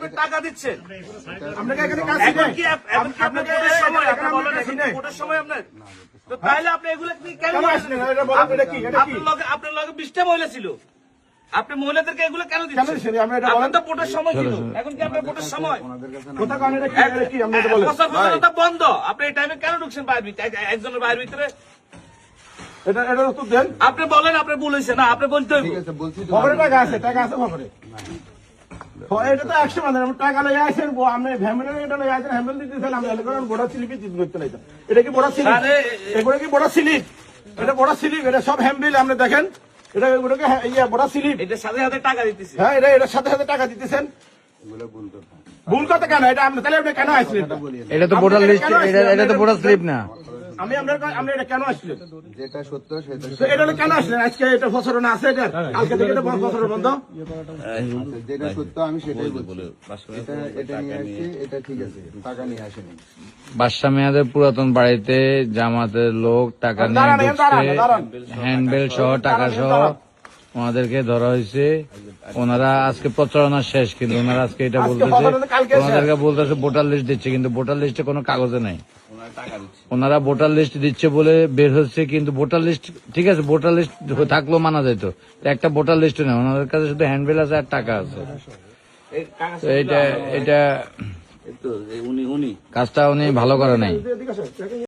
আপনি টাকা দিচ্ছেন। আপনাকে এখানে কাজ এখন কি আপনার ভোটের সময় আপনার বলেন ভোটের সময় আপনার তো তাহলে আপনি এগুলো কেন আসলেন এটা বলেন, এটা কি এটা কি আপনার লগে 20টা মহিলা ছিল, আপনি মহিলাদেরকে এগুলো কেন কেন দিচ্ছেন? দিচ্ছেন আমরা এটা আপনার বলেন তো ভোটের সময় ছিল, এখন কি আপনার ভোটের সময়? কথা কারণ এটা কি আমরা এটা বলেন কথা বন্ধ, আপনি এই টাইমে কেন ঢুকছেন বাইরের ভিতরে একজনের বাইরের ভিতরে? এটা উত্তর দেন। আপনি বলেন আপনি বলেছেন না, আপনি বলতে হইব। খবরে টাকা আছে খবরে এটা তো 100 মানে টাকা লয়ে আসেন আপনি ফ্যামিলি এটা লয়ে আসেন হ্যান্ডেল দিতেছেন আমি কারণ বড় স্লিপই চিন্তা করতে নাই এটা কি বড় স্লিপ এগুলো কি বড় স্লিপ এটা বড় স্লিপ এটা সব হ্যান্ডেল আপনি দেখেন এটা এগুলোকে ইয়া বড় স্লিপ এটার সাথে সাথে টাকা দিতেছি। হ্যাঁ এটার সাথে সাথে টাকা দিতেছেন ভুল কথা কেন এটা আপনি তাহলে আপনি কেন আসলেন এটা তো ভোটার লিস্ট, এটা তো ভোটার স্লিপ না। আমি আপনি এটা কেন আসলেন যেটা সত্য সেটা তো এটা কেন আসলেন আজকে এটা প্রচারণা আছে এটা কালকে থেকে এটা প্রচারণা বন্ধ যেটা সত্য আমি সেটাই বলছি। এটা নিয়ে আসছি, এটা ঠিক আছে, টাকা নিয়ে আসেনি। বাদশা মেয়াদের পুরাতন বাড়িতে জামাতের লোক টাকা নিয়ে ঢুকছে, হ্যান্ডবেল সহ টাকা সহ ওনাদেরকে ধরা হয়েছে। ওনারা আজকে প্রচারণা শেষ, কিন্তু ওনারা আজকে এটা বলতেছে ওনাদেরকে বলতেছে ভোটার লিস্ট দিচ্ছে, কিন্তু ভোটার লিস্টে কোনো কাগজে নাই। ওনারা ভোটার লিস্ট দিচ্ছে বলে বের হচ্ছে, কিন্তু ভোটার লিস্ট ঠিক আছে, ভোটার লিস্ট থাকলেও মানা যেত, একটা ভোটার লিস্ট নেই, ওনাদের কাছে শুধু হ্যান্ডবেল আছে আর টাকা আছে। তো এটা কাজটা উনি ভালো করে নাই।